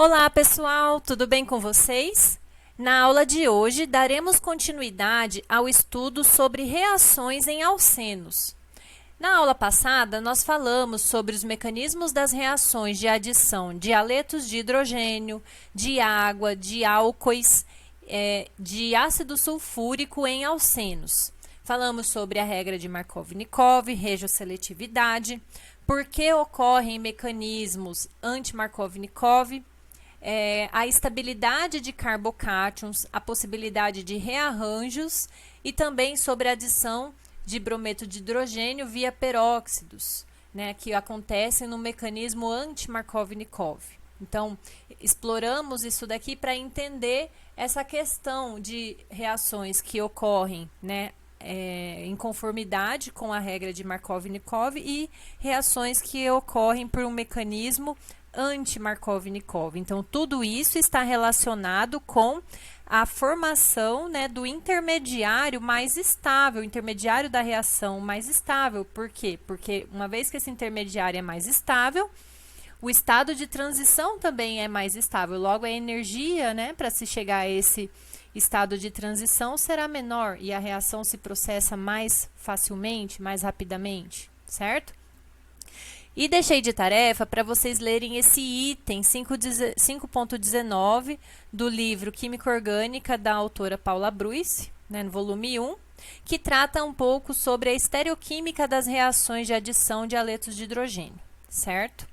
Olá, pessoal, tudo bem com vocês? Na aula de hoje, daremos continuidade ao estudo sobre reações em alcenos. Na aula passada, nós falamos sobre os mecanismos das reações de adição de haletos de hidrogênio, de água, de álcoois, de ácido sulfúrico em alcenos. Falamos sobre a regra de Markov-Nikov, regioseletividade, por que ocorrem mecanismos anti-Markov-Nikov, a estabilidade de carbocátions, a possibilidade de rearranjos e também sobre a adição de brometo de hidrogênio via peróxidos, né, que acontecem no mecanismo anti-Markov-Nikov. Então, exploramos isso daqui para entender essa questão de reações que ocorrem, né, em conformidade com a regra de Markov-Nikov e reações que ocorrem por um mecanismo anti-Markov-Nikov. Então, tudo isso está relacionado com a formação, né, do intermediário mais estável, o intermediário da reação mais estável. Por quê? Porque uma vez que esse intermediário é mais estável, o estado de transição também é mais estável. Logo, a energia, né, para se chegar a esse estado de transição será menor e a reação se processa mais facilmente, mais rapidamente, certo? E deixei de tarefa para vocês lerem esse item 5.19 do livro Química Orgânica da autora Paula Bruce, né, no volume 1, que trata um pouco sobre a estereoquímica das reações de adição de haletos de hidrogênio, certo?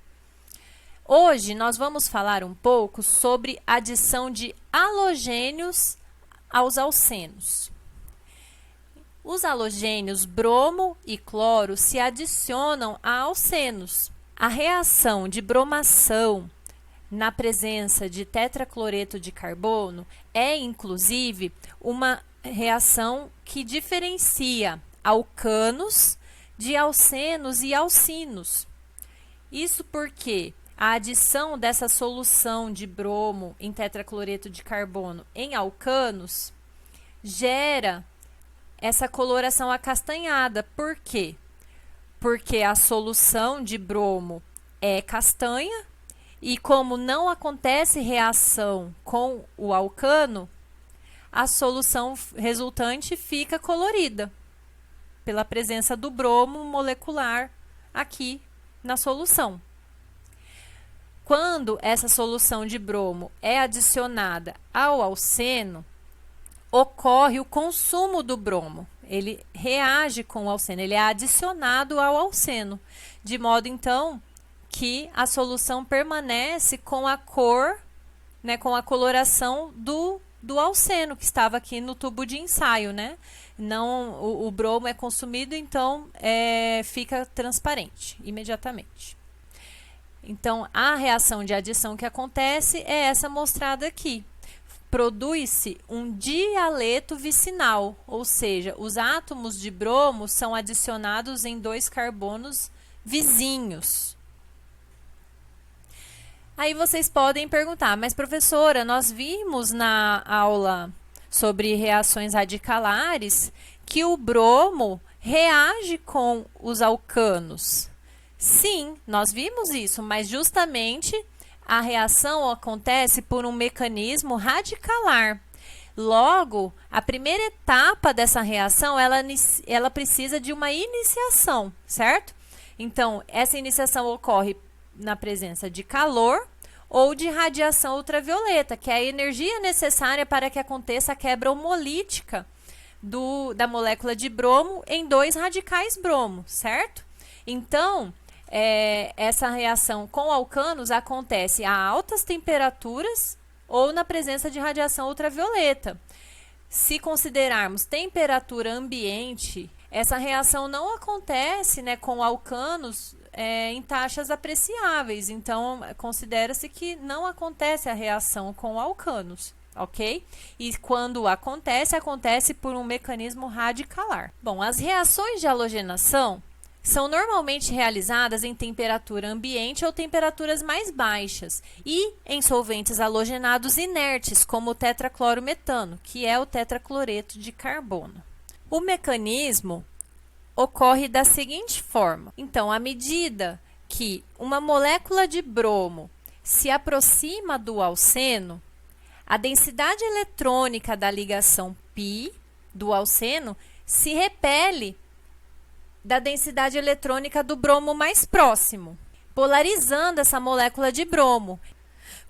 Hoje nós vamos falar um pouco sobre adição de halogênios aos alcenos. Os halogênios bromo e cloro se adicionam a alcenos. A reação de bromação na presença de tetracloreto de carbono é, inclusive, uma reação que diferencia alcanos de alcenos e alcinos. Isso porque a adição dessa solução de bromo em tetracloreto de carbono em alcanos gera essa coloração acastanhada. Por quê? Porque a solução de bromo é castanha e como não acontece reação com o alcano, a solução resultante fica colorida pela presença do bromo molecular aqui na solução. Quando essa solução de bromo é adicionada ao alceno, ocorre o consumo do bromo. Ele reage com o alceno, ele é adicionado ao alceno, de modo então que a solução permanece com a cor, né, com a coloração do alceno que estava aqui no tubo de ensaio, né? Não, o bromo é consumido, então fica transparente imediatamente. Então, a reação de adição que acontece é essa mostrada aqui. Produz-se um dialeto vicinal, ou seja, os átomos de bromo são adicionados em dois carbonos vizinhos. Aí vocês podem perguntar, mas professora, nós vimos na aula sobre reações radicalares que o bromo reage com os alcanos. Sim, nós vimos isso, mas justamente a reação acontece por um mecanismo radicalar. Logo, a primeira etapa dessa reação, ela precisa de uma iniciação, certo? Então, essa iniciação ocorre na presença de calor ou de radiação ultravioleta, que é a energia necessária para que aconteça a quebra homolítica da molécula de bromo em dois radicais bromo, certo? Então, essa reação com alcanos acontece a altas temperaturas ou na presença de radiação ultravioleta. Se considerarmos temperatura ambiente, essa reação não acontece, né, com alcanos em taxas apreciáveis. Então, considera-se que não acontece a reação com alcanos, ok? E quando acontece por um mecanismo radicalar. Bom, as reações de halogenação são normalmente realizadas em temperatura ambiente ou temperaturas mais baixas e em solventes halogenados inertes, como o tetraclorometano, que é o tetracloreto de carbono. O mecanismo ocorre da seguinte forma. Então, à medida que uma molécula de bromo se aproxima do alceno, a densidade eletrônica da ligação π do alceno se repele da densidade eletrônica do bromo mais próximo, polarizando essa molécula de bromo.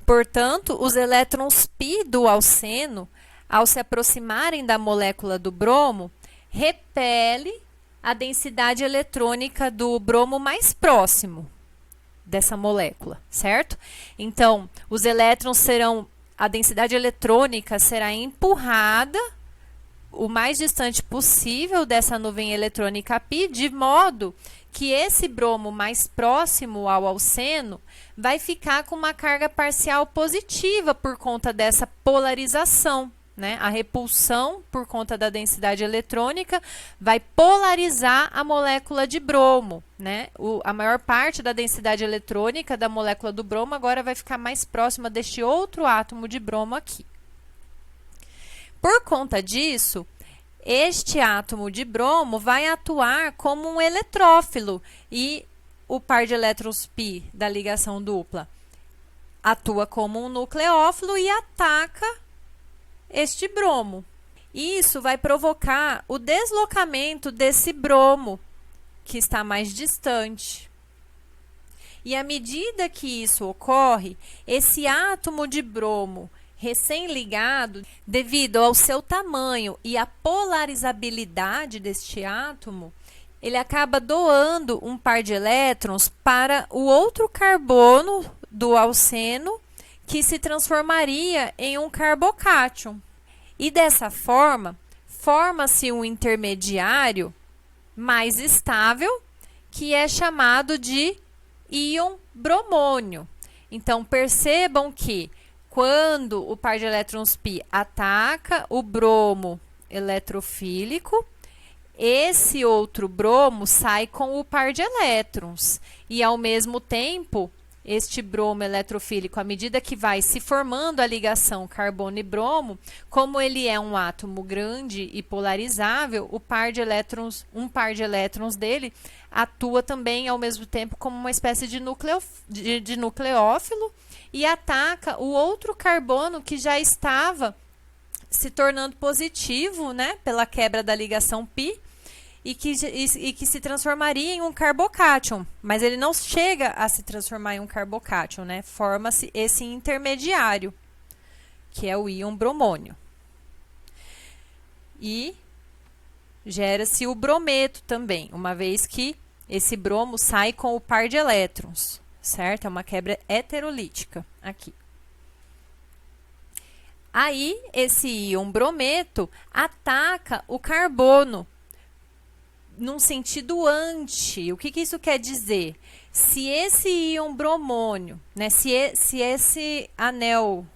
Portanto, os elétrons π do alceno, ao se aproximarem da molécula do bromo, repele a densidade eletrônica do bromo mais próximo dessa molécula, certo? Então, os elétrons serão, a densidade eletrônica será empurrada o mais distante possível dessa nuvem eletrônica π, de modo que esse bromo mais próximo ao alceno vai ficar com uma carga parcial positiva por conta dessa polarização, né? A repulsão por conta da densidade eletrônica vai polarizar a molécula de bromo, né? A maior parte da densidade eletrônica da molécula do bromo agora vai ficar mais próxima deste outro átomo de bromo aqui. Por conta disso, este átomo de bromo vai atuar como um eletrófilo e o par de elétrons π da ligação dupla atua como um nucleófilo e ataca este bromo. Isso vai provocar o deslocamento desse bromo que está mais distante. E à medida que isso ocorre, esse átomo de bromo recém-ligado, devido ao seu tamanho e à polarizabilidade deste átomo, ele acaba doando um par de elétrons para o outro carbono do alceno, que se transformaria em um carbocátion. E dessa forma, forma-se um intermediário mais estável, que é chamado de íon bromônio. Então, percebam que quando o par de elétrons π ataca o bromo eletrofílico, esse outro bromo sai com o par de elétrons. E, ao mesmo tempo, este bromo eletrofílico, à medida que vai se formando a ligação carbono e bromo, como ele é um átomo grande e polarizável, um par de elétrons dele atua também, ao mesmo tempo, como uma espécie de nucleófilo e ataca o outro carbono que já estava se tornando positivo, né, pela quebra da ligação π, e que se transformaria em um carbocátion, mas ele não chega a se transformar em um carbocátion, né? Forma-se esse intermediário, que é o íon bromônio. E gera-se o brometo também, uma vez que esse bromo sai com o par de elétrons, certo? É uma quebra heterolítica aqui. Aí, esse íon brometo ataca o carbono num sentido anti. O que isso quer dizer? Se esse íon bromônio, né, se esse anel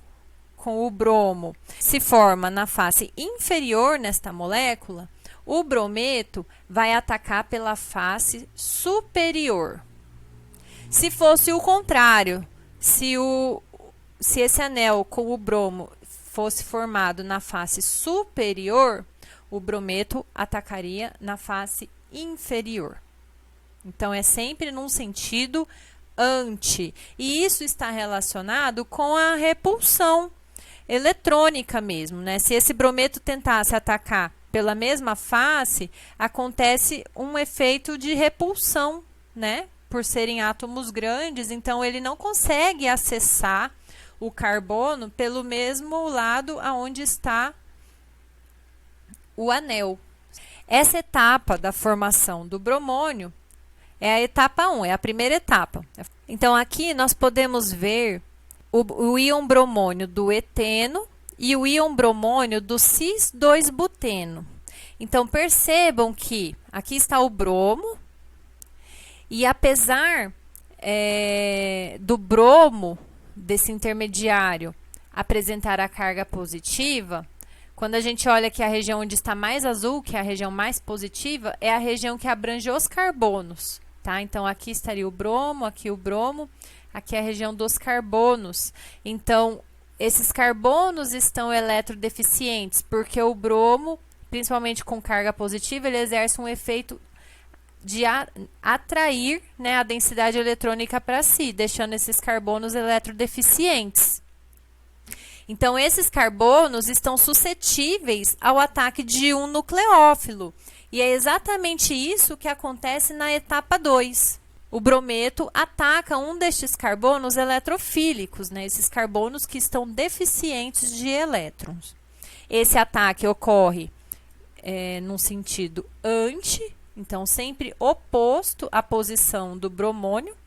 com o bromo se forma na face inferior nesta molécula, o brometo vai atacar pela face superior. Se fosse o contrário, se esse anel com o bromo fosse formado na face superior, o brometo atacaria na face inferior. Então, é sempre num sentido anti. E isso está relacionado com a repulsão eletrônica mesmo, né? Se esse brometo tentasse atacar pela mesma face, acontece um efeito de repulsão, né? Por serem átomos grandes, então ele não consegue acessar o carbono pelo mesmo lado aonde está o anel. Essa etapa da formação do bromônio é a etapa 1, é a primeira etapa. Então, aqui nós podemos ver o íon bromônio do eteno e o íon bromônio do cis-2-buteno. Então, percebam que aqui está o bromo e, apesar do bromo, desse intermediário, apresentar a carga positiva, quando a gente olha que a região onde está mais azul, que é a região mais positiva, é a região que abrange os carbonos, tá? Então, aqui estaria o bromo, aqui é a região dos carbonos. Então, esses carbonos estão eletrodeficientes, porque o bromo, principalmente com carga positiva, ele exerce um efeito de atrair, né, a densidade eletrônica para si, deixando esses carbonos eletrodeficientes. Então, esses carbonos estão suscetíveis ao ataque de um nucleófilo. E é exatamente isso que acontece na etapa 2. O brometo ataca um destes carbonos eletrofílicos, né? Esses carbonos que estão deficientes de elétrons. Esse ataque ocorre num sentido anti, então sempre oposto à posição do bromônio.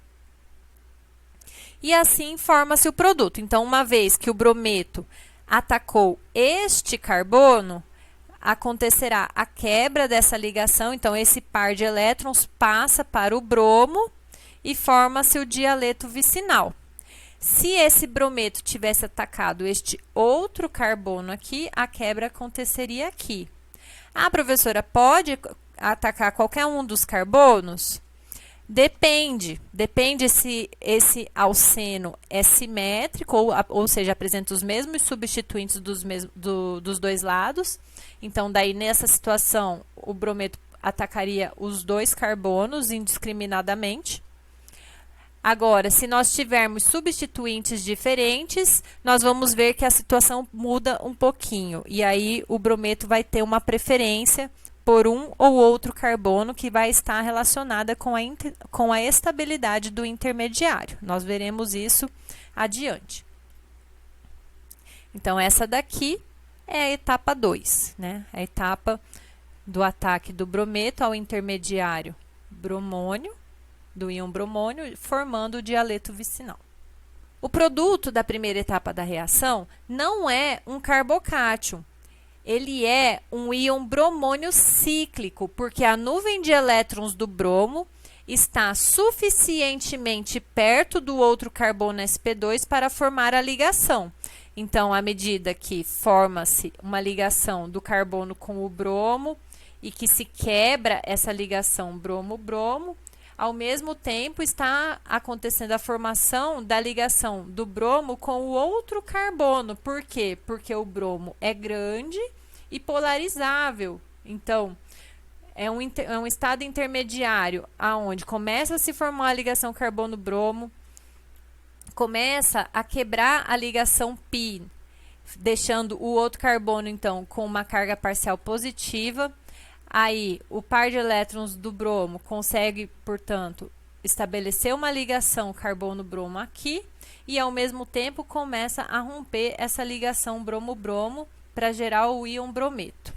E assim forma-se o produto. Então, uma vez que o brometo atacou este carbono, acontecerá a quebra dessa ligação. Então, esse par de elétrons passa para o bromo e forma-se o dialeto vicinal. Se esse brometo tivesse atacado este outro carbono aqui, a quebra aconteceria aqui. A professora pode atacar qualquer um dos carbonos? Depende se esse alceno é simétrico, ou seja, apresenta os mesmos substituintes dos dois lados. Então, daí nessa situação, o brometo atacaria os dois carbonos indiscriminadamente. Agora, se nós tivermos substituintes diferentes, nós vamos ver que a situação muda um pouquinho. E aí, o brometo vai ter uma preferência por um ou outro carbono que vai estar relacionada com a estabilidade do intermediário. Nós veremos isso adiante. Então, essa daqui é a etapa 2, né? A etapa do ataque do brometo ao intermediário bromônio, do íon bromônio, formando o dialeto vicinal. O produto da primeira etapa da reação não é um carbocátion. Ele é um íon bromônio cíclico, porque a nuvem de elétrons do bromo está suficientemente perto do outro carbono sp2 para formar a ligação. Então, à medida que forma-se uma ligação do carbono com o bromo e que se quebra essa ligação bromo-bromo, ao mesmo tempo está acontecendo a formação da ligação do bromo com o outro carbono. Por quê? Porque o bromo é grande e polarizável. Então, é um estado intermediário aonde começa a se formar a ligação carbono-bromo, começa a quebrar a ligação π, deixando o outro carbono, então, com uma carga parcial positiva. Aí, o par de elétrons do bromo consegue, portanto, estabelecer uma ligação carbono-bromo aqui e, ao mesmo tempo, começa a romper essa ligação bromo-bromo para gerar o íon brometo.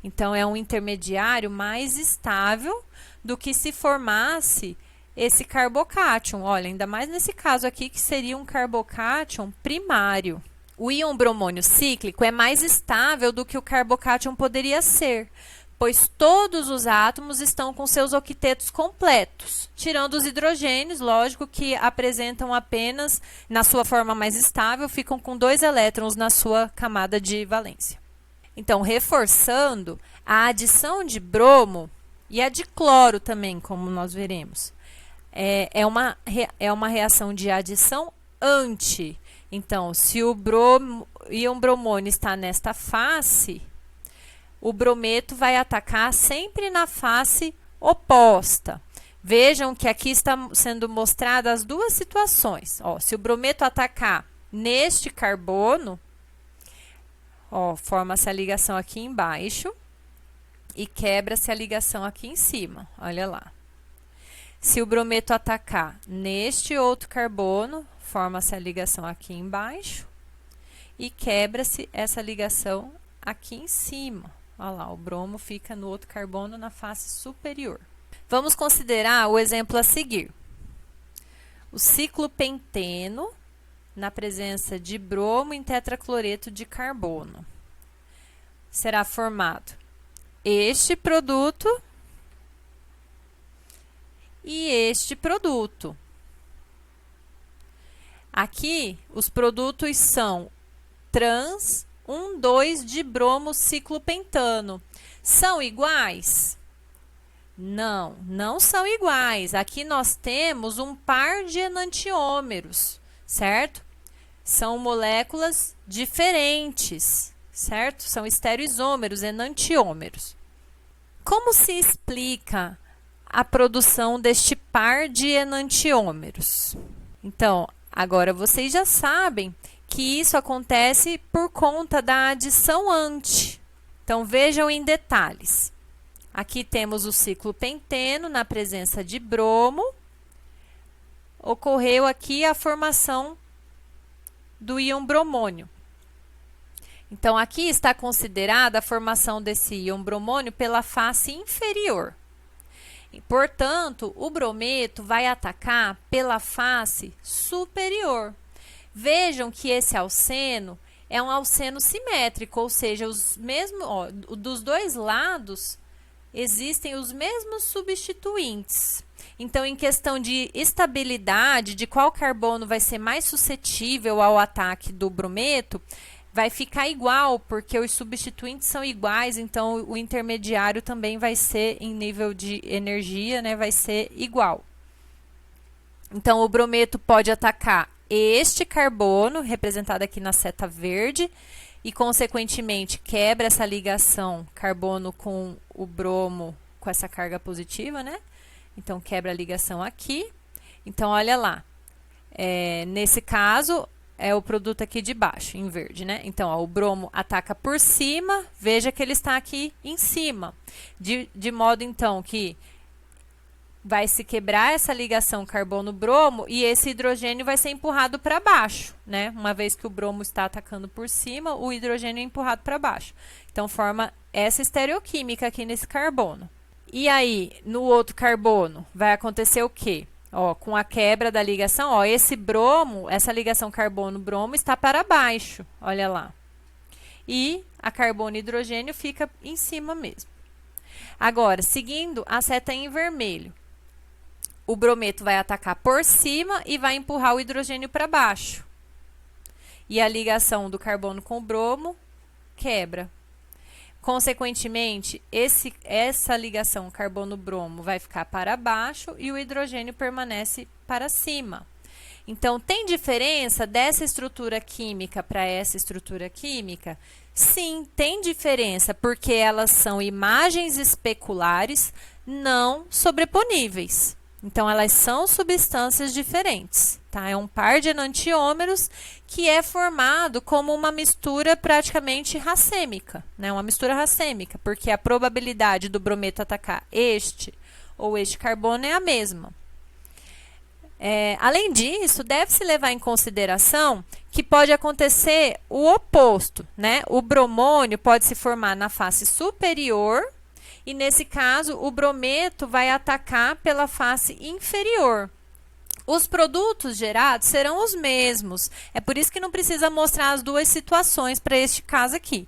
Então, é um intermediário mais estável do que se formasse esse carbocátion. Olha, ainda mais nesse caso aqui, que seria um carbocátion primário. O íon bromônio cíclico é mais estável do que o carbocátion poderia ser, pois todos os átomos estão com seus octetos completos, tirando os hidrogênios, lógico, que apresentam apenas, na sua forma mais estável, ficam com 2 elétrons na sua camada de valência. Então, reforçando, a adição de bromo e a de cloro também, como nós veremos, é uma reação de adição anti. Então, se o íon bromônio está nesta face, o brometo vai atacar sempre na face oposta. Vejam que aqui está sendo mostradas as duas situações. Ó, se o brometo atacar neste carbono, forma-se a ligação aqui embaixo e quebra-se a ligação aqui em cima. Olha lá. Se o brometo atacar neste outro carbono, forma-se a ligação aqui embaixo e quebra-se essa ligação aqui em cima. Olha lá, o bromo fica no outro carbono na face superior. Vamos considerar o exemplo a seguir. O ciclopenteno na presença de bromo em tetracloreto de carbono. Será formado este produto e este produto. Aqui, os produtos são trans 1,2 de bromo ciclopentano. São iguais? Não, não são iguais. Aqui nós temos um par de enantiômeros, certo? São moléculas diferentes, certo? São estereoisômeros, enantiômeros. Como se explica a produção deste par de enantiômeros. Então, agora vocês já sabem que isso acontece por conta da adição anti. Então, vejam em detalhes. Aqui temos o ciclo penteno na presença de bromo. Ocorreu aqui a formação do íon bromônio. Então, aqui está considerada a formação desse íon bromônio pela face inferior. E, portanto, o brometo vai atacar pela face superior. Vejam que esse alceno é um alceno simétrico, ou seja, dos dois lados existem os mesmos substituintes. Então, em questão de estabilidade, de qual carbono vai ser mais suscetível ao ataque do brometo, vai ficar igual, porque os substituintes são iguais, então o intermediário também vai ser, em nível de energia, né, vai ser igual. Então, o brometo pode atacar este carbono, representado aqui na seta verde, e, consequentemente, quebra essa ligação carbono com o bromo, com essa carga positiva, né? Então, quebra a ligação aqui. Então, olha lá. Nesse caso, é o produto aqui de baixo, em verde, né? Então, ó, o bromo ataca por cima, veja que ele está aqui em cima. De modo, então, que vai se quebrar essa ligação carbono-bromo e esse hidrogênio vai ser empurrado para baixo, né? Uma vez que o bromo está atacando por cima, o hidrogênio é empurrado para baixo. Então, forma essa estereoquímica aqui nesse carbono. E aí, no outro carbono, vai acontecer o quê? Ó, com a quebra da ligação, ó, esse bromo, essa ligação carbono-bromo está para baixo, olha lá. E a carbono e hidrogênio fica em cima mesmo. Agora, seguindo a seta em vermelho, o brometo vai atacar por cima e vai empurrar o hidrogênio para baixo. E a ligação do carbono com o bromo quebra. Consequentemente, essa ligação carbono-bromo vai ficar para baixo e o hidrogênio permanece para cima. Então, tem diferença dessa estrutura química para essa estrutura química? Sim, tem diferença, porque elas são imagens especulares não sobreponíveis. Então, elas são substâncias diferentes, tá? É um par de enantiômeros que é formado como uma mistura praticamente racêmica, né? Uma mistura racêmica, porque a probabilidade do brometo atacar este ou este carbono é a mesma. Além disso, deve-se levar em consideração que pode acontecer o oposto, né? O bromônio pode se formar na face superior e, nesse caso, o brometo vai atacar pela face inferior. Os produtos gerados serão os mesmos. É por isso que não precisa mostrar as duas situações para este caso aqui,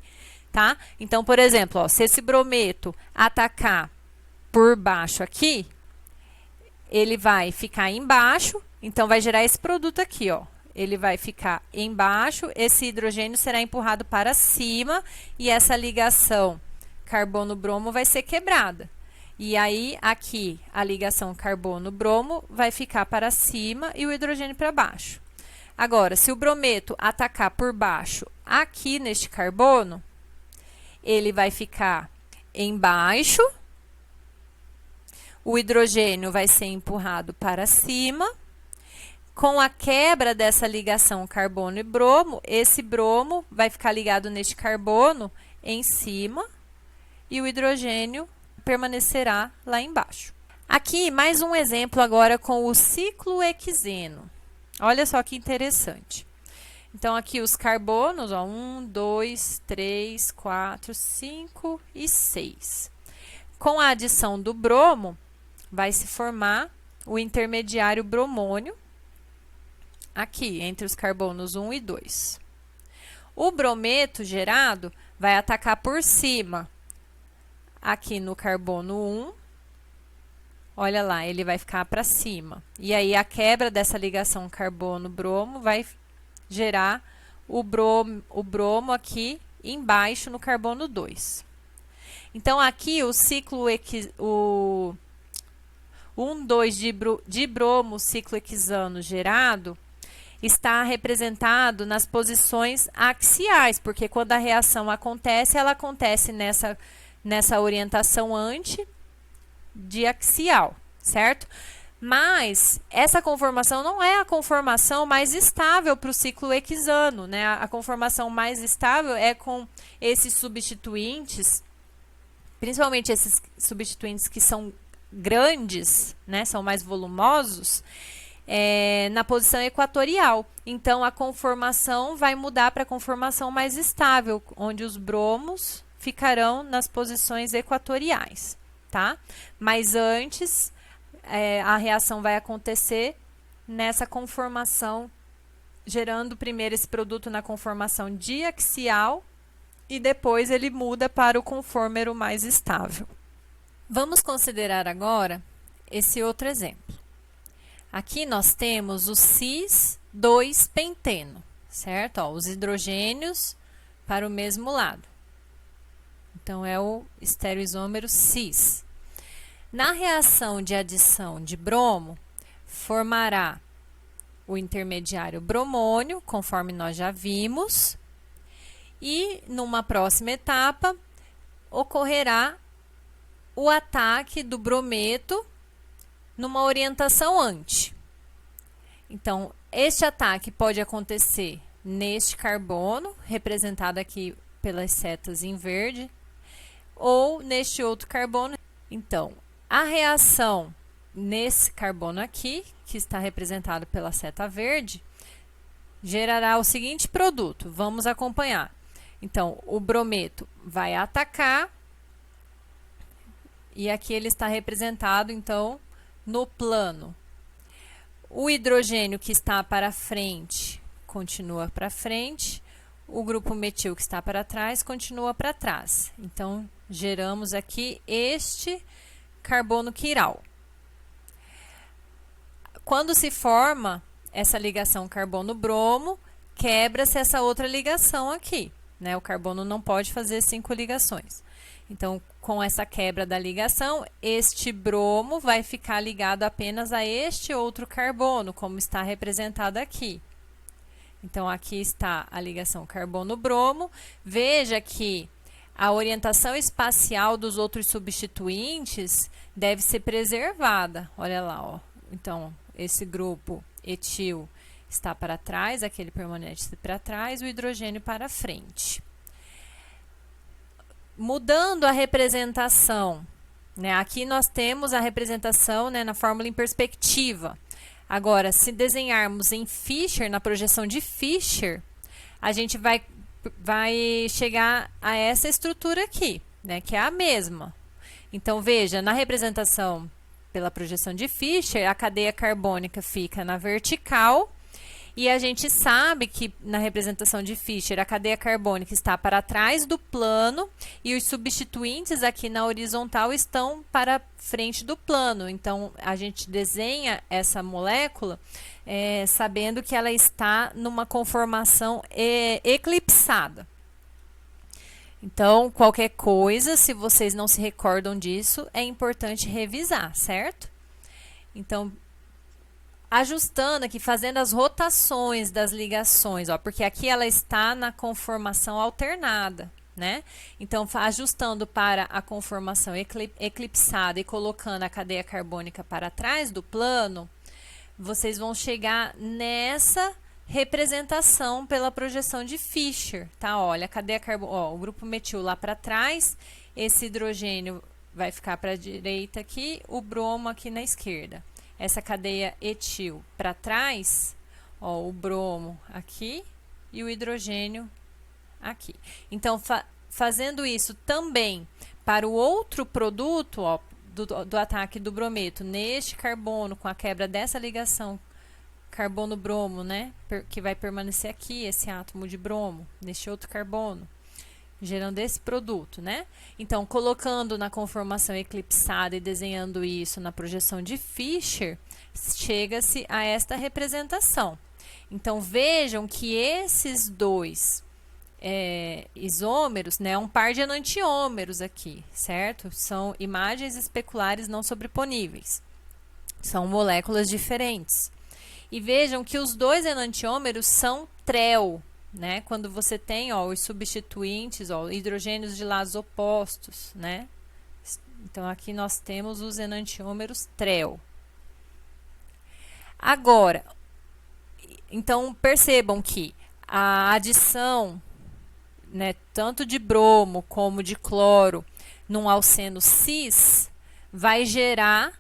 tá? Então, por exemplo, ó, se esse brometo atacar por baixo aqui, ele vai ficar embaixo, então vai gerar esse produto aqui, ó. Ele vai ficar embaixo, esse hidrogênio será empurrado para cima e essa ligação carbono-bromo vai ser quebrada. E aí, aqui, a ligação carbono-bromo vai ficar para cima e o hidrogênio para baixo. Agora, se o brometo atacar por baixo aqui neste carbono, ele vai ficar embaixo, o hidrogênio vai ser empurrado para cima. Com a quebra dessa ligação carbono e bromo, esse bromo vai ficar ligado neste carbono em cima e o hidrogênio permanecerá lá embaixo. Aqui, mais um exemplo agora com o ciclo hexeno. Olha só que interessante. Então, aqui os carbonos, ó, 1, 2, 3, 4, 5 e 6. Com a adição do bromo, vai se formar o intermediário bromônio, aqui, entre os carbonos 1 e 2. O brometo gerado vai atacar por cima, aqui no carbono 1, olha lá, ele vai ficar para cima. E aí, a quebra dessa ligação carbono-bromo vai gerar o bromo aqui embaixo no carbono 2. Então, aqui o ciclo, o 1,2 de bromo ciclo hexano gerado está representado nas posições axiais, porque quando a reação acontece, ela acontece nessa orientação anti diaxial, certo? Mas essa conformação não é a conformação mais estável para o ciclo hexano, né? A conformação mais estável é com esses substituintes, principalmente esses substituintes que são grandes, né? São mais volumosos, na posição equatorial. Então, a conformação vai mudar para a conformação mais estável, onde os bromos ficarão nas posições equatoriais, tá? Mas antes, a reação vai acontecer nessa conformação, gerando primeiro esse produto na conformação diaxial e depois ele muda para o conformero mais estável. Vamos considerar agora esse outro exemplo. Aqui nós temos o cis-2-penteno, certo? Ó, os hidrogênios para o mesmo lado. Então, é o estereoisômero cis. Na reação de adição de bromo, formará o intermediário bromônio, conforme nós já vimos, e numa próxima etapa ocorrerá o ataque do brometo numa orientação anti. Então, este ataque pode acontecer neste carbono, representado aqui pelas setas em verde, ou neste outro carbono. Então, a reação nesse carbono aqui, que está representado pela seta verde, gerará o seguinte produto. Vamos acompanhar. Então, o brometo vai atacar, e aqui ele está representado, então, no plano. O hidrogênio que está para frente, continua para frente. O grupo metil que está para trás, continua para trás. Então, geramos aqui este carbono quiral. Quando se forma essa ligação carbono-bromo, quebra-se essa outra ligação aqui, né? O carbono não pode fazer 5 ligações. Então, com essa quebra da ligação, este bromo vai ficar ligado apenas a este outro carbono, como está representado aqui. Então, aqui está a ligação carbono-bromo. Veja que a orientação espacial dos outros substituintes deve ser preservada. Olha lá, ó. Então, esse grupo etil está para trás, aquele permanente para trás, o hidrogênio para frente. Mudando a representação, né? Aqui nós temos a representação, né, na fórmula em perspectiva. Agora, se desenharmos em Fischer, na projeção de Fischer, a gente vai chegar a essa estrutura aqui, né, que é a mesma. Então, veja, na representação pela projeção de Fischer, a cadeia carbônica fica na vertical. E a gente sabe que na representação de Fischer, a cadeia carbônica está para trás do plano e os substituintes aqui na horizontal estão para frente do plano. Então, a gente desenha essa molécula sabendo que ela está numa conformação eclipsada. Então, qualquer coisa, se vocês não se recordam disso, é importante revisar, certo? Então, ajustando aqui, fazendo as rotações das ligações, ó, porque aqui ela está na conformação alternada, né? Então, ajustando para a conformação eclipsada e colocando a cadeia carbônica para trás do plano, vocês vão chegar nessa representação pela projeção de Fischer, tá? Olha, a cadeia carbônica, ó, o grupo metil lá para trás, esse hidrogênio vai ficar para a direita aqui, o bromo aqui na esquerda. Essa cadeia etil para trás, ó, o bromo aqui e o hidrogênio aqui. Então, fazendo isso também para o outro produto, ó, do ataque do brometo, neste carbono, com a quebra dessa ligação carbono-bromo, né, que vai permanecer aqui, esse átomo de bromo, neste outro carbono, gerando esse produto, né? Então, colocando na conformação eclipsada e desenhando isso na projeção de Fischer, chega-se a esta representação. Então, vejam que esses dois isômeros, né, um par de enantiômeros aqui, certo? São imagens especulares não sobreponíveis. São moléculas diferentes. E vejam que os dois enantiômeros são trel, né? Quando você tem, ó, os substituintes, ó, hidrogênios de lados opostos, né? Então, aqui nós temos os enantiômeros trel. Agora, então percebam que a adição, né, tanto de bromo como de cloro num alceno cis vai gerar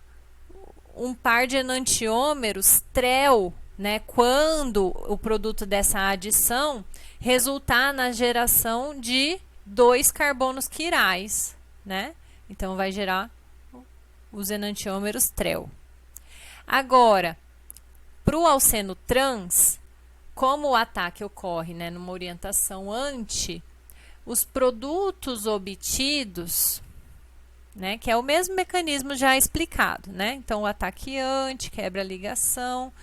um par de enantiômeros trel, né, quando o produto dessa adição resultar na geração de 2 carbonos quirais, né? Então vai gerar os enantiômeros trel. Agora, para o alceno trans, como o ataque ocorre, né, numa orientação anti, os produtos obtidos, né, que é o mesmo mecanismo já explicado, né? Então, o ataque anti quebra a ligação,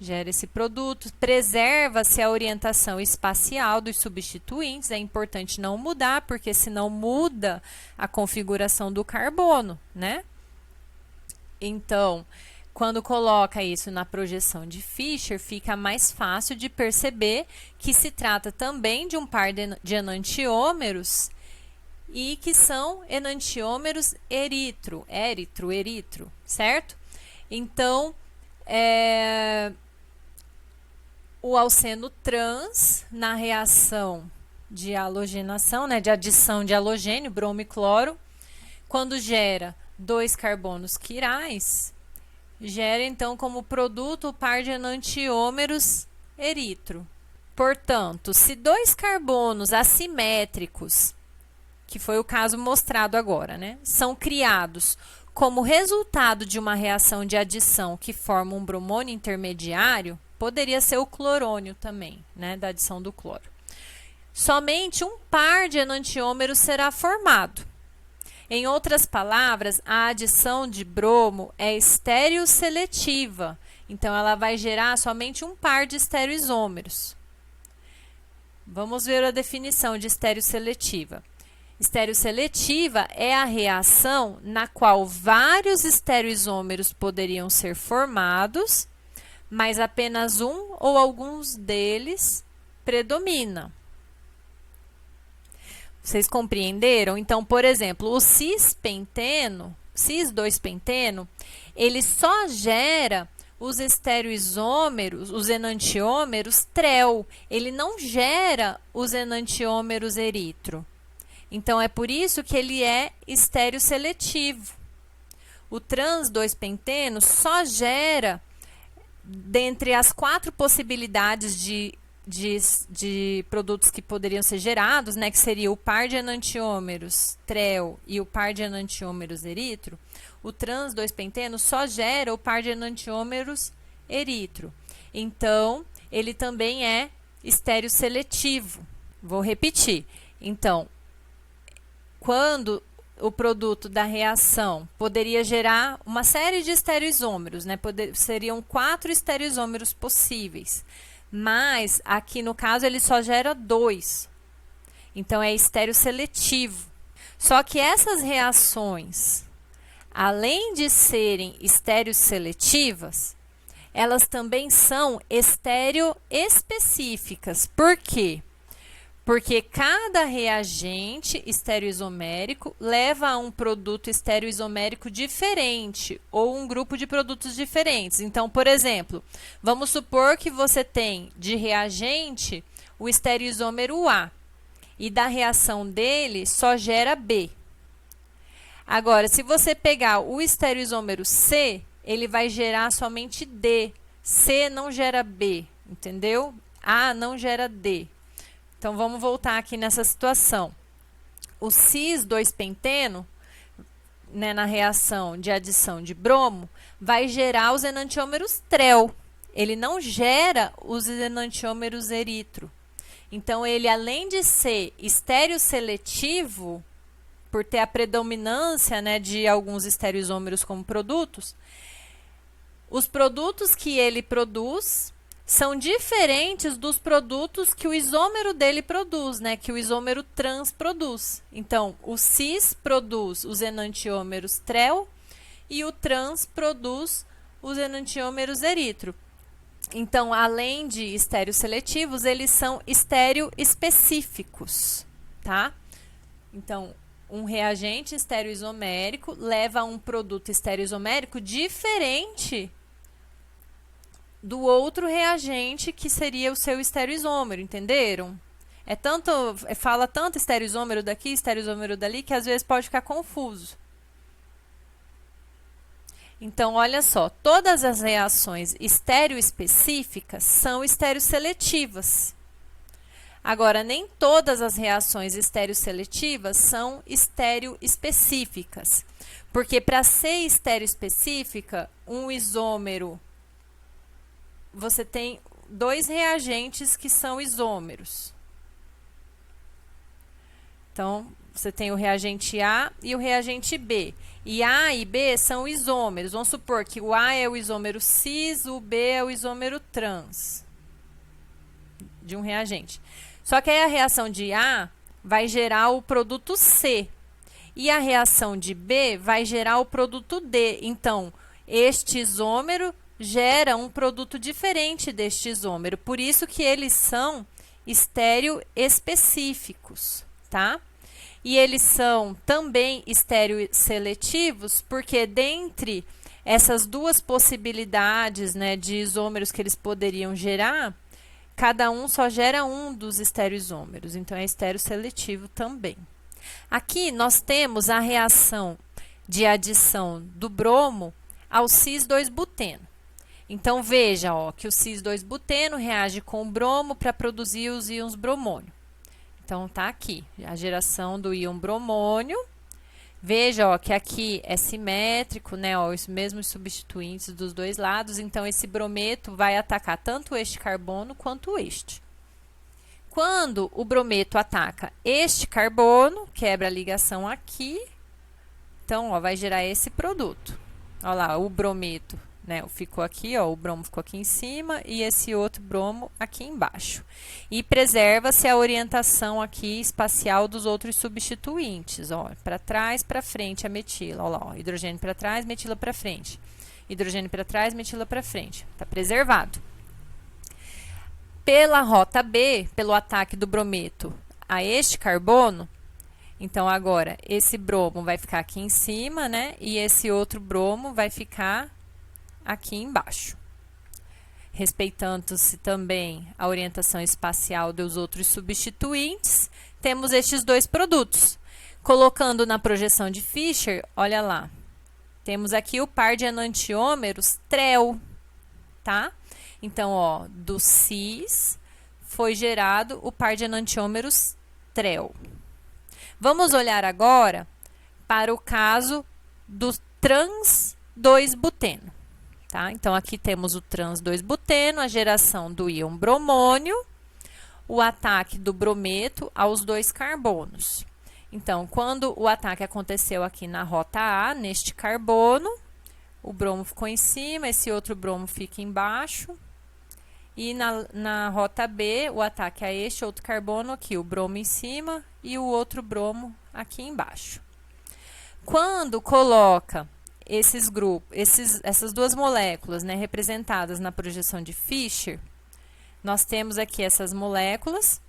gera esse produto, preserva-se a orientação espacial dos substituintes, é importante não mudar, porque senão muda a configuração do carbono, né? Então, quando coloca isso na projeção de Fischer, fica mais fácil de perceber que se trata também de um par de enantiômeros e que são enantiômeros eritro, certo? Então, o alceno trans, na reação de halogenação, né, de adição de halogênio, bromo e cloro, quando gera 2 carbonos quirais, gera então como produto o par de enantiômeros eritro. Portanto, se 2 carbonos assimétricos, que foi o caso mostrado agora, né, são criados como resultado de uma reação de adição que forma um bromônio intermediário, poderia ser o clorônio também, né, da adição do cloro. Somente um par de enantiômeros será formado. Em outras palavras, a adição de bromo é estereosseletiva, então ela vai gerar somente um par de estereoisômeros. Vamos ver a definição de estereosseletiva. Estereosseletiva é a reação na qual vários estereoisômeros poderiam ser formados, mas apenas um ou alguns deles predomina. Vocês compreenderam? Então, por exemplo, o cis-penteno, cis-2-penteno, ele só gera os estereoisômeros, os enantiômeros trel. Ele não gera os enantiômeros eritro. Então, é por isso que ele é estereosseletivo. O trans-2-penteno só gera, dentre as 4 possibilidades de produtos que poderiam ser gerados, né, que seria o par de enantiômeros trel e o par de enantiômeros eritro, o trans-2-penteno só gera o par de enantiômeros eritro. Então, ele também é estereosseletivo. Vou repetir. Então, quando o produto da reação poderia gerar uma série de estereoisômeros, né, seriam 4 estereoisômeros possíveis. Mas, aqui no caso, ele só gera 2. Então, é estereosseletivo. Só que essas reações, além de serem estereosseletivas, elas também são estereoespecíficas. Por quê? Porque cada reagente estereoisomérico leva a um produto estereoisomérico diferente ou um grupo de produtos diferentes. Então, por exemplo, vamos supor que você tem de reagente o estereoisômero A e da reação dele só gera B. Agora, se você pegar o estereoisômero C, ele vai gerar somente D. C não gera B, entendeu? A não gera D. Então, vamos voltar aqui nessa situação. O cis-2-penteno, né, na reação de adição de bromo, vai gerar os enantiômeros trel. Ele não gera os enantiômeros eritro. Então, ele, além de ser estereosseletivo, por ter a predominância, né, de alguns estereoisômeros como produtos, os produtos que ele produz são diferentes dos produtos que o isômero dele produz, né? Que o isômero trans produz. Então, o cis produz os enantiômeros trel e o trans produz os enantiômeros eritro. Então, além de estereosseletivos, eles são estereoespecíficos, tá? Então, um reagente estereoisomérico leva a um produto estereoisomérico diferente do outro reagente que seria o seu estereoisômero, entenderam? Fala tanto estereoisômero daqui, estereoisômero dali, que às vezes pode ficar confuso. Então, olha só, todas as reações estereoespecíficas são estereosseletivas. Agora, nem todas as reações estereosseletivas são estereoespecíficas. Porque para ser estereoespecífica, um isômero, você tem dois reagentes que são isômeros. Então, você tem o reagente A e o reagente B. E A e B são isômeros. Vamos supor que o A é o isômero cis, o B é o isômero trans de um reagente. Só que aí a reação de A vai gerar o produto C. E a reação de B vai gerar o produto D. Então, este isômero gera um produto diferente deste isômero. Por isso que eles são estereoespecíficos, tá? E eles são também estereosseletivos, porque dentre essas duas possibilidades, né, de isômeros que eles poderiam gerar, cada um só gera um dos estereoisômeros, então é estereosseletivo também. Aqui nós temos a reação de adição do bromo ao cis-2-buteno. Então veja, ó, que o cis-2-buteno reage com o bromo para produzir os íons bromônio. Então, tá aqui, a geração do íon bromônio. Veja, ó, que aqui é simétrico, né, ó, os mesmos substituintes dos dois lados. Então, esse brometo vai atacar tanto este carbono quanto este. Quando o brometo ataca este carbono, quebra a ligação aqui. Então, ó, vai gerar esse produto. Olha lá, o brometo, né, ficou aqui, ó, o bromo ficou aqui em cima e esse outro bromo aqui embaixo. E preserva-se a orientação aqui espacial dos outros substituintes, ó, para trás, para frente a metila, ó lá, ó, hidrogênio para trás, metila para frente. Hidrogênio para trás, metila para frente. Tá preservado. Pela rota B, pelo ataque do brometo a este carbono, então agora esse bromo vai ficar aqui em cima, né, e esse outro bromo vai ficar aqui embaixo. Respeitando-se também a orientação espacial dos outros substituintes, temos estes dois produtos. Colocando na projeção de Fischer, olha lá, temos aqui o par de enantiômeros trel, tá? Então, ó, do cis foi gerado o par de enantiômeros trel. Vamos olhar agora para o caso do trans-2-buteno. Tá? Então, aqui temos o trans-2-buteno, a geração do íon bromônio, o ataque do brometo aos dois carbonos. Então, quando o ataque aconteceu aqui na rota A, neste carbono, o bromo ficou em cima, esse outro bromo fica embaixo. E na rota B, o ataque a este outro carbono aqui, o bromo em cima e o outro bromo aqui embaixo. Quando coloca esses grupos, essas duas moléculas, né, representadas na projeção de Fischer, nós temos aqui essas moléculas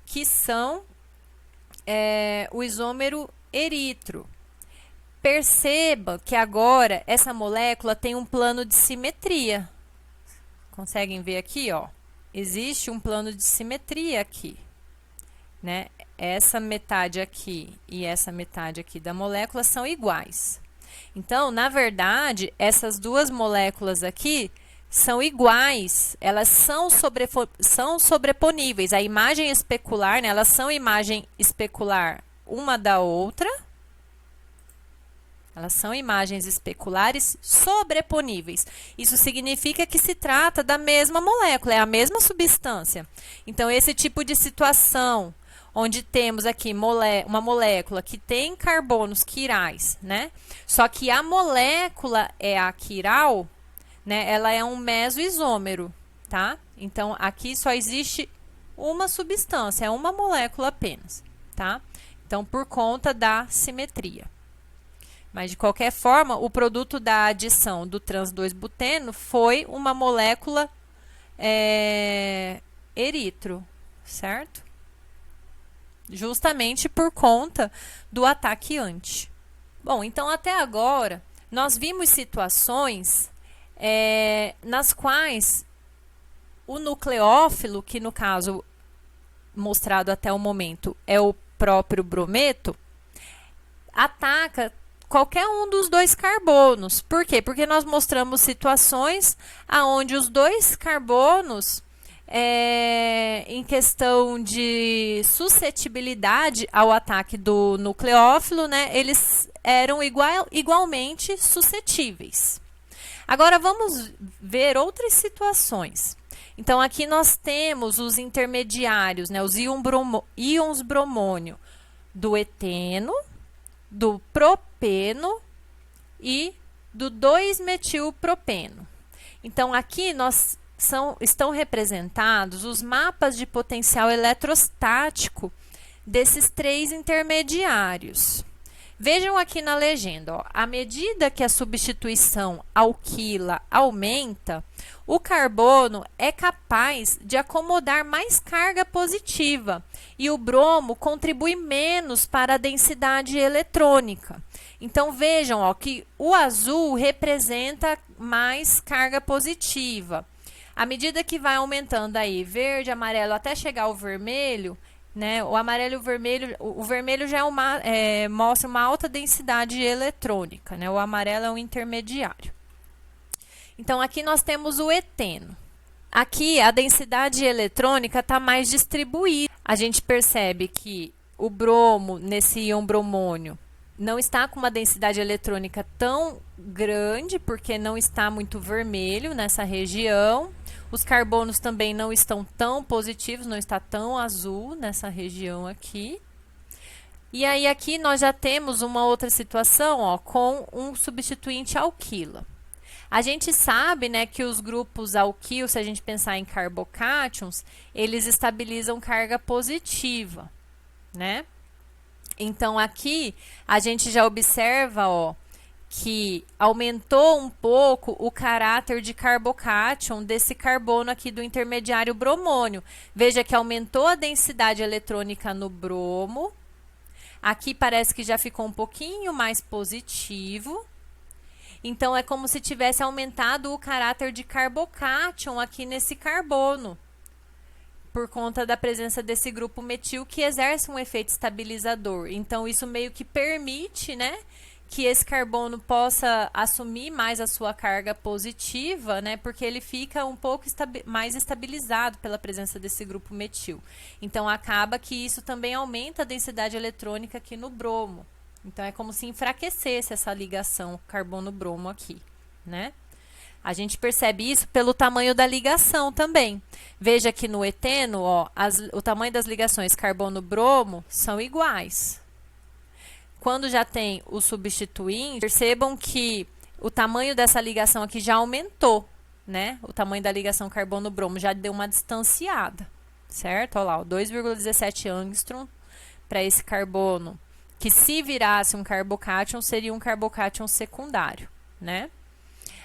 que são o isômero eritro. Perceba que agora essa molécula tem um plano de simetria. Conseguem ver aqui, ó? Existe um plano de simetria aqui, né? Essa metade aqui e essa metade aqui da molécula são iguais. Então, na verdade, essas duas moléculas aqui são iguais, elas são sobreponíveis. A imagem especular, né, elas são imagem especular uma da outra. Elas são imagens especulares sobreponíveis. Isso significa que se trata da mesma molécula, é a mesma substância. Então, esse tipo de situação onde temos aqui uma molécula que tem carbonos quirais, né? Só que a molécula é aquiral, né? Ela é um mesoisômero, tá? Então, aqui só existe uma substância, é uma molécula apenas, tá? Então, por conta da simetria. Mas, de qualquer forma, o produto da adição do trans-2-buteno foi uma molécula eritro, certo? justamente por conta do ataque-ante. Bom, então até agora nós vimos situações nas quais o nucleófilo, que no caso mostrado até o momento é o próprio brometo, ataca qualquer um dos dois carbonos. Por quê? Porque nós mostramos situações onde os dois carbonos, em questão de suscetibilidade ao ataque do nucleófilo, né, eles eram igualmente suscetíveis. Agora vamos ver outras situações. Então aqui nós temos os intermediários, né, os íons bromônio do eteno, do propeno e do 2-metilpropeno. Então aqui estão representados os mapas de potencial eletrostático desses três intermediários. Vejam aqui na legenda, ó, à medida que a substituição alquila aumenta, o carbono é capaz de acomodar mais carga positiva e o bromo contribui menos para a densidade eletrônica. Então vejam, ó, que o azul representa mais carga positiva. À medida que vai aumentando aí verde, amarelo, até chegar ao vermelho, né, o amarelo e o vermelho já mostra uma alta densidade eletrônica, né, o amarelo é um intermediário. Então, aqui nós temos o eteno. Aqui, a densidade eletrônica está mais distribuída. A gente percebe que o bromo, nesse íon bromônio, não está com uma densidade eletrônica tão grande, porque não está muito vermelho nessa região. Os carbonos também não estão tão positivos, não está tão azul nessa região aqui. E aí aqui nós já temos uma outra situação, ó, com um substituinte alquila. A gente sabe, né, que os grupos alquil, se a gente pensar em carbocátions, eles estabilizam carga positiva, né? Então aqui a gente já observa, ó, que aumentou um pouco o caráter de carbocátion desse carbono aqui do intermediário bromônio. Veja que aumentou a densidade eletrônica no bromo. Aqui parece que já ficou um pouquinho mais positivo. Então, é como se tivesse aumentado o caráter de carbocátion aqui nesse carbono, por conta da presença desse grupo metil que exerce um efeito estabilizador. Então, isso meio que permite, né, que esse carbono possa assumir mais a sua carga positiva, né, porque ele fica um pouco mais estabilizado pela presença desse grupo metil. Então, acaba que isso também aumenta a densidade eletrônica aqui no bromo. Então, é como se enfraquecesse essa ligação carbono-bromo aqui, né? A gente percebe isso pelo tamanho da ligação também. Veja que no eteno, ó, o tamanho das ligações carbono-bromo são iguais. Quando já tem o substituinte, percebam que o tamanho dessa ligação aqui já aumentou, né? O tamanho da ligação carbono-bromo já deu uma distanciada, certo? Olha lá, 2,17 angstrom para esse carbono, que se virasse um carbocátion, seria um carbocátion secundário, né?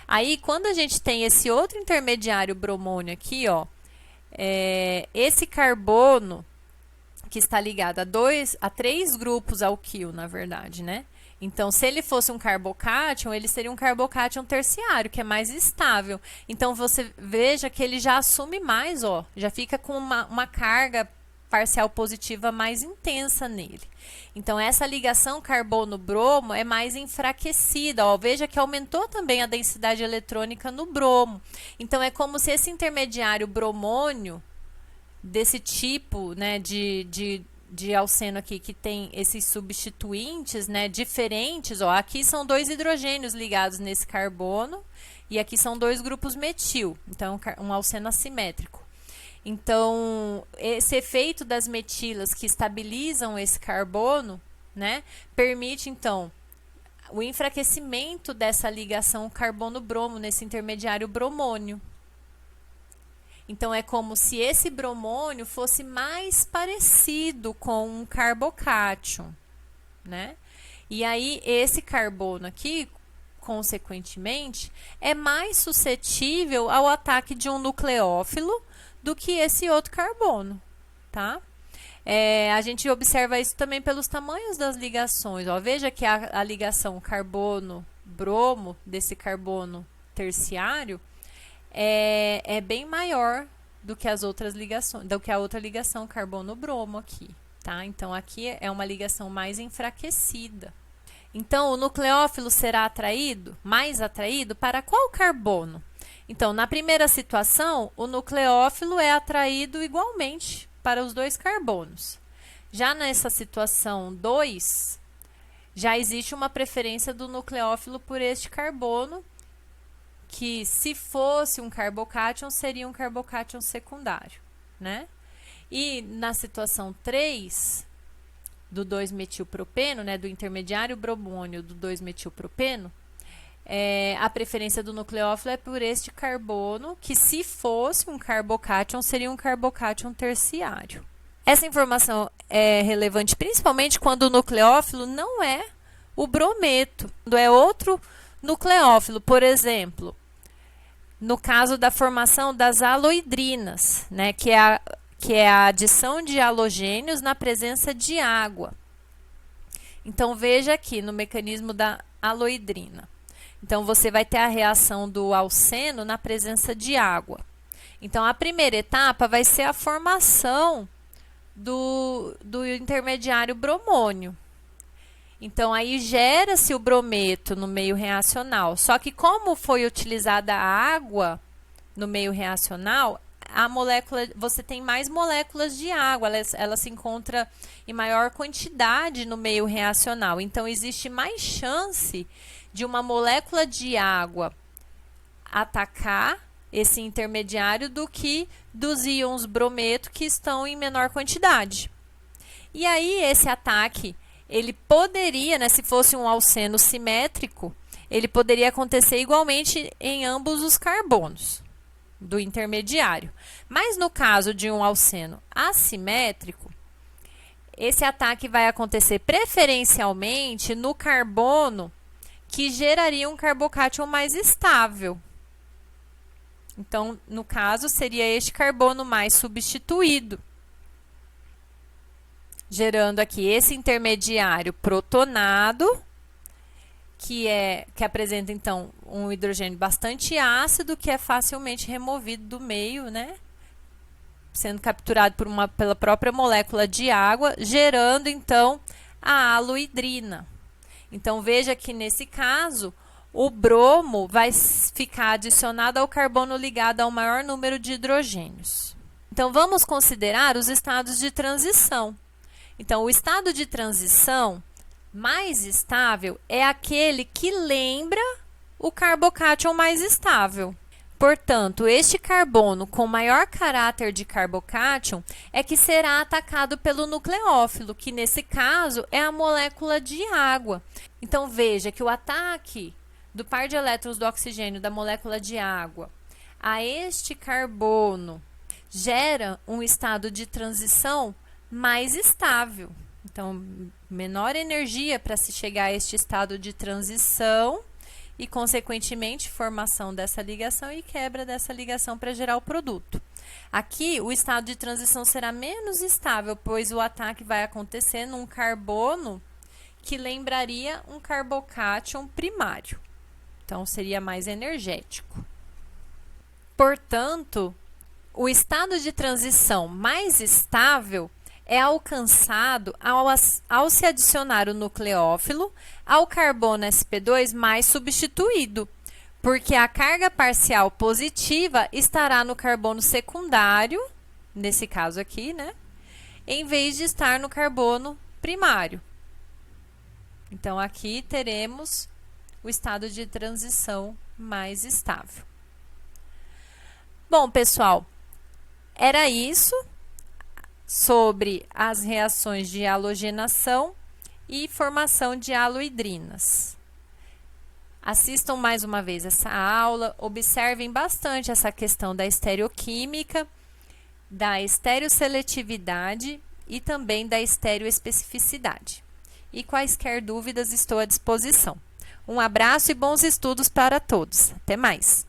Aí, quando a gente tem esse outro intermediário bromônio aqui, ó, esse carbono que está ligado a 3 grupos alquil, na verdade, né? Então, se ele fosse um carbocátion, ele seria um carbocátion terciário, que é mais estável. Então, você veja que ele já assume mais, ó, já fica com uma carga parcial positiva mais intensa nele. Então, essa ligação carbono-bromo é mais enfraquecida. Ó, veja que aumentou também a densidade eletrônica no bromo. Então, é como se esse intermediário bromônio, desse tipo, né, de alceno aqui, que tem esses substituintes, né, diferentes. Ó, aqui são 2 hidrogênios ligados nesse carbono e aqui são 2 grupos metil. Então, um alceno assimétrico. Então, esse efeito das metilas que estabilizam esse carbono, né, permite, então, o enfraquecimento dessa ligação carbono-bromo nesse intermediário bromônio. Então, é como se esse bromônio fosse mais parecido com um carbocátion, né? E aí, esse carbono aqui, consequentemente, é mais suscetível ao ataque de um nucleófilo do que esse outro carbono, tá? A gente observa isso também pelos tamanhos das ligações. Ó, veja que a ligação carbono-bromo, desse carbono terciário, é bem maior do que as outras ligações, do que a outra ligação carbono-bromo aqui, tá? Então, aqui é uma ligação mais enfraquecida. Então, o nucleófilo será mais atraído para qual carbono? Então, na primeira situação, o nucleófilo é atraído igualmente para os dois carbonos. Já nessa situação 2, já existe uma preferência do nucleófilo por este carbono, que se fosse um carbocátion, seria um carbocátion secundário, né? E na situação 3, do 2-metilpropeno, né, do intermediário bromônio do 2-metilpropeno, a preferência do nucleófilo é por este carbono, que se fosse um carbocátion, seria um carbocátion terciário. Essa informação é relevante principalmente quando o nucleófilo não é o brometo, quando é outro nucleófilo, por exemplo, no caso da formação das haloidrinas, né, que é a adição de halogênios na presença de água. Então, veja aqui no mecanismo da haloidrina. Então, você vai ter a reação do alceno na presença de água. Então, a primeira etapa vai ser a formação do intermediário bromônio. Então, aí gera-se o brometo no meio reacional. Só que como foi utilizada a água no meio reacional, você tem mais moléculas de água, ela se encontra em maior quantidade no meio reacional. Então, existe mais chance de uma molécula de água atacar esse intermediário do que dos íons brometo que estão em menor quantidade. E aí, esse ataque, ele poderia, né, se fosse um alceno simétrico, ele poderia acontecer igualmente em ambos os carbonos do intermediário. Mas no caso de um alceno assimétrico, esse ataque vai acontecer preferencialmente no carbono que geraria um carbocátion mais estável. Então, no caso, seria este carbono mais substituído, gerando aqui esse intermediário protonado, que apresenta, então, um hidrogênio bastante ácido, que é facilmente removido do meio, né? Sendo capturado pela própria molécula de água, gerando, então, a haloidrina. Então, veja que, nesse caso, o bromo vai ficar adicionado ao carbono ligado ao maior número de hidrogênios. Então, vamos considerar os estados de transição. Então, o estado de transição mais estável é aquele que lembra o carbocátion mais estável. Portanto, este carbono com maior caráter de carbocátion é que será atacado pelo nucleófilo, que nesse caso é a molécula de água. Então, veja que o ataque do par de elétrons do oxigênio da molécula de água a este carbono gera um estado de transição mais estável. Então, menor energia para se chegar a este estado de transição e, consequentemente, formação dessa ligação e quebra dessa ligação para gerar o produto. Aqui, o estado de transição será menos estável, pois o ataque vai acontecer num carbono que lembraria um carbocátion primário. Então, seria mais energético. Portanto, o estado de transição mais estável é alcançado ao se adicionar o nucleófilo ao carbono sp2 mais substituído, porque a carga parcial positiva estará no carbono secundário, nesse caso aqui, né, em vez de estar no carbono primário. Então, aqui teremos o estado de transição mais estável. Bom, pessoal, era isso sobre as reações de halogenação e formação de haloidrinas. Assistam mais uma vez essa aula, observem bastante essa questão da estereoquímica, da estereoseletividade e também da estereoespecificidade. E quaisquer dúvidas estou à disposição. Um abraço e bons estudos para todos. Até mais!